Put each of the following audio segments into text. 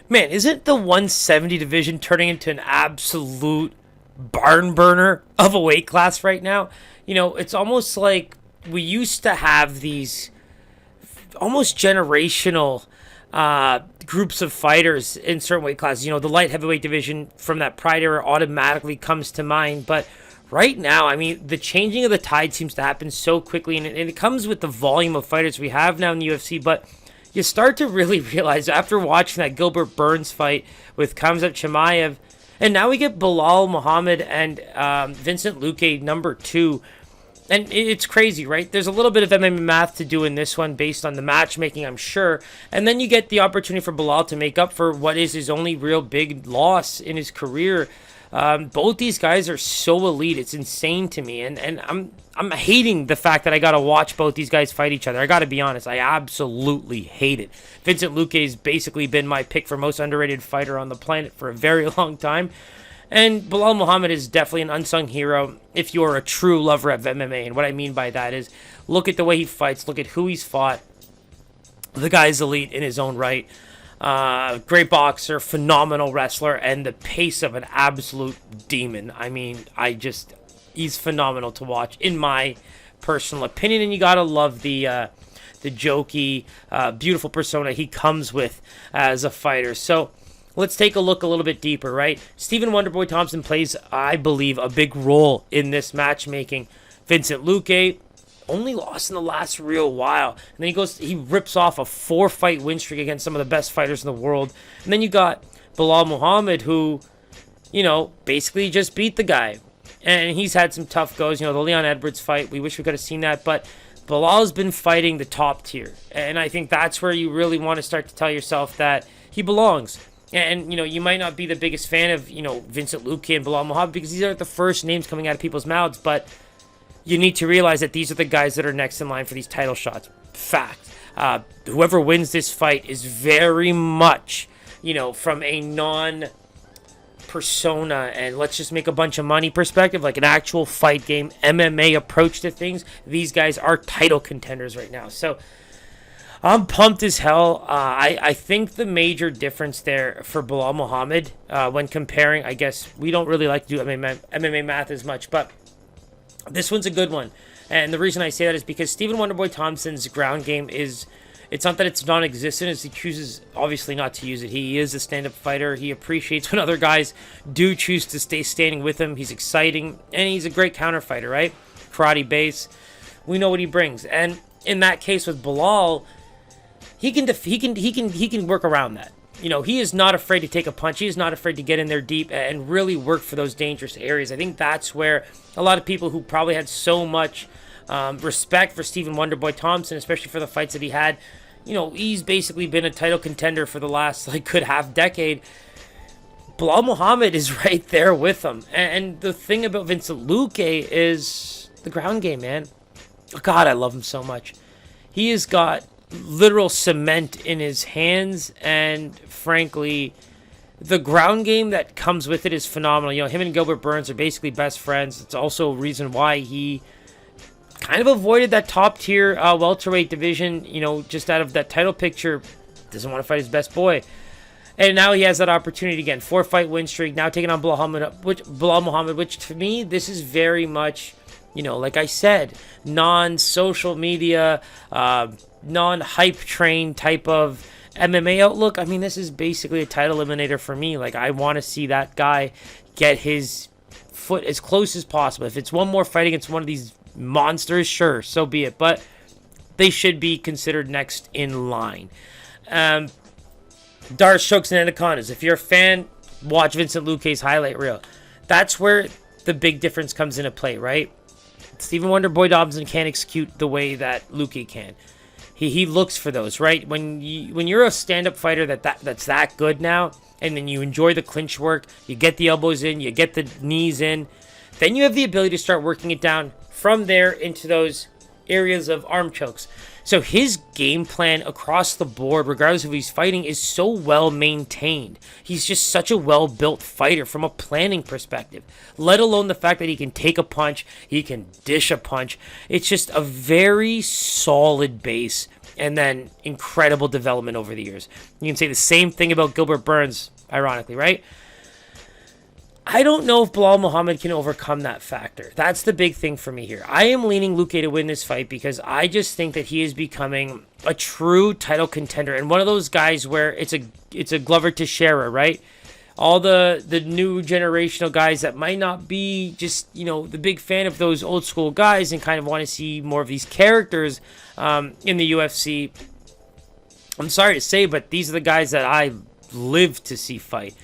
Man, isn't the 170 division turning into an absolute barn burner of a weight class right now? It's almost like we used to have these almost generational groups of fighters in certain weight classes. The light heavyweight division from that Pride era automatically comes to mind. But right now, I mean, the changing of the tide seems to happen so quickly, and it comes with the volume of fighters we have now in the UFC. But you start to really realize after watching that Gilbert Burns fight with Khamzat Chimaev, and now we get Belal Muhammad and Vincent Luque #2. And it's crazy, right? There's a little bit of MMA math to do in this one based on the matchmaking, I'm sure. And then you get the opportunity for Belal to make up for what is his only real big loss in his career. Both these guys are so elite. It's insane to me. And I'm hating the fact that I got to watch both these guys fight each other. I got to be honest. I absolutely hate it. Vincent Luque has basically been my pick for most underrated fighter on the planet for a very long time. And Belal Muhammad is definitely an unsung hero if you're a true lover of MMA. And what I mean by that is look at the way he fights. Look at who he's fought. The guy's elite in his own right. Great boxer, phenomenal wrestler, and the pace of an absolute demon. I mean, he's phenomenal to watch, in my personal opinion. And you gotta love the jokey, beautiful persona he comes with as a fighter. So let's take a look a little bit deeper, right? Stephen Wonderboy Thompson plays, I believe, a big role in this matchmaking. Vincent Luque only lost in the last real while. And then he rips off a 4-fight win streak against some of the best fighters in the world. And then you got Belal Muhammad, who, basically just beat the guy. And he's had some tough goes. The Leon Edwards fight, we wish we could have seen that. But Belal's been fighting the top tier. And I think that's where you really want to start to tell yourself that he belongs. And, you might not be the biggest fan of, Vincent Luque and Belal Muhammad because these are the first names coming out of people's mouths. But you need to realize that these are the guys that are next in line for these title shots. Fact. Whoever wins this fight is very much, from a non-persona and let's just make a bunch of money perspective, like an actual fight game, MMA approach to things. These guys are title contenders right now. So I'm pumped as hell. I think the major difference there for Belal Muhammad, when comparing, I guess we don't really like to do MMA math as much, but this one's a good one. And the reason I say that is because Stephen Wonderboy Thompson's ground game it's not that it's non-existent, it's he chooses obviously not to use it. He is a stand-up fighter. He appreciates when other guys do choose to stay standing with him. He's exciting, and he's a great counter fighter, right? Karate base. We know what he brings. And in that case with Belal, he can work around that. He is not afraid to take a punch. He is not afraid to get in there deep and really work for those dangerous areas. I think that's where a lot of people who probably had so much respect for Stephen Wonderboy Thompson, especially for the fights that he had, he's basically been a title contender for the last good half decade. Belal Muhammad is right there with him. And the thing about Vincent Luque is the ground game, man. God, I love him so much. He has got literal cement in his hands, and frankly, the ground game that comes with it is phenomenal. Him and Gilbert Burns are basically best friends. It's also a reason why he kind of avoided that top tier welterweight division, just out of that title picture. Doesn't want to fight his best boy. And now he has that opportunity again. 4-fight win streak, now taking on Belal Muhammad, which to me, this is very much, like I said, non-social media, non-hype train type of MMA outlook. I mean, this is basically a title eliminator for me. I want to see that guy get his foot as close as possible. If it's one more fight against one of these monsters, sure, so be it. But they should be considered next in line. Darts, chokes, and anacondas. If you're a fan, watch Vincent Luque's highlight reel. That's where the big difference comes into play, right? Stephen Wonderboy Thompson can't execute the way that Luque can. He looks for those, right? When you're a stand-up fighter that's that good now, and then you enjoy the clinch work, you get the elbows in, you get the knees in, then you have the ability to start working it down from there into those areas of arm chokes. So his game plan across the board, regardless of who he's fighting, is so well maintained. He's just such a well-built fighter from a planning perspective, let alone the fact that he can take a punch, he can dish a punch. It's just a very solid base and then incredible development over the years. You can say the same thing about Gilbert Burns, ironically, right? I don't know if Belal Muhammad can overcome that factor. That's the big thing for me here. I am leaning Luque to win this fight because I just think that he is becoming a true title contender and one of those guys where it's a Glover Teixeira, right? All the new generational guys that might not be just, the big fan of those old school guys and kind of want to see more of these characters in the UFC. I'm sorry to say, but these are the guys that I live to see fight.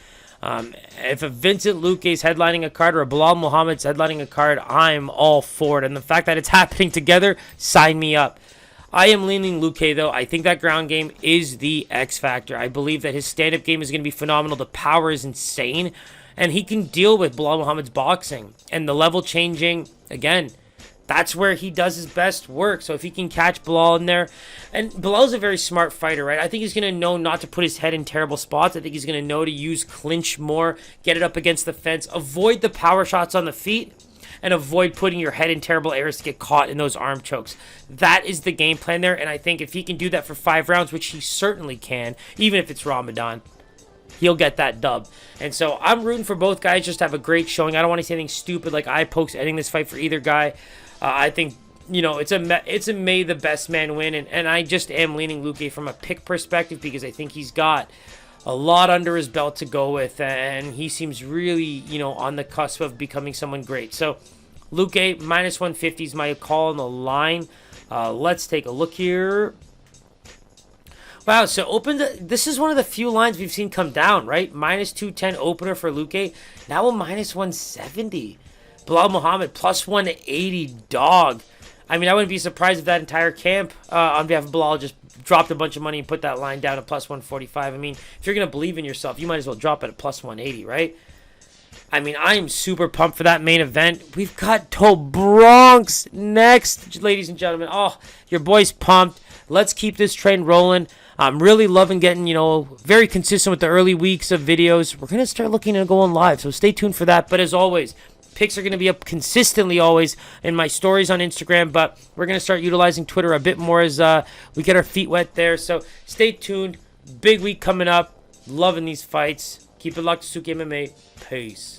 If a Vincent Luque is headlining a card or a Belal Muhammad's headlining a card, I'm all for it. And the fact that it's happening together, sign me up. I am leaning Luque, though. I think that ground game is the X factor. I believe that his stand-up game is going to be phenomenal. The power is insane. And he can deal with Belal Muhammad's boxing. And the level changing, again, that's where he does his best work. So if he can catch Belal in there, and Belal's a very smart fighter, right? I think he's going to know not to put his head in terrible spots. I think he's going to know to use clinch more, get it up against the fence, avoid the power shots on the feet, and avoid putting your head in terrible areas to get caught in those arm chokes. That is the game plan there, and I think if he can do that for 5 rounds, which he certainly can, even if it's Ramadan, he'll get that dub. And so I'm rooting for both guys just to have a great showing. I don't want to say anything stupid like eye pokes ending this fight for either guy. I think, it's a may the best man win, and I just am leaning Luque from a pick perspective because I think he's got a lot under his belt to go with, and he seems really, on the cusp of becoming someone great. So, Luque, minus 150 is my call on the line. Let's take a look here. Wow, so this is one of the few lines we've seen come down, right? Minus 210 opener for Luque. Now a minus 170. Belal Muhammad, plus 180 dog. I mean, I wouldn't be surprised if that entire camp on behalf of Belal just dropped a bunch of money and put that line down to plus 145. I mean, if you're going to believe in yourself, you might as well drop it at plus 180, right? I mean, I am super pumped for that main event. We've got To Bronx next, ladies and gentlemen. Oh, your boy's pumped. Let's keep this train rolling. I'm really loving getting, very consistent with the early weeks of videos. We're going to start looking at going live, so stay tuned for that. But as always, picks are going to be up consistently always in my stories on Instagram, but we're going to start utilizing Twitter a bit more as we get our feet wet there. So stay tuned. Big week coming up. Loving these fights. Keep it locked to SookyMMA. Peace.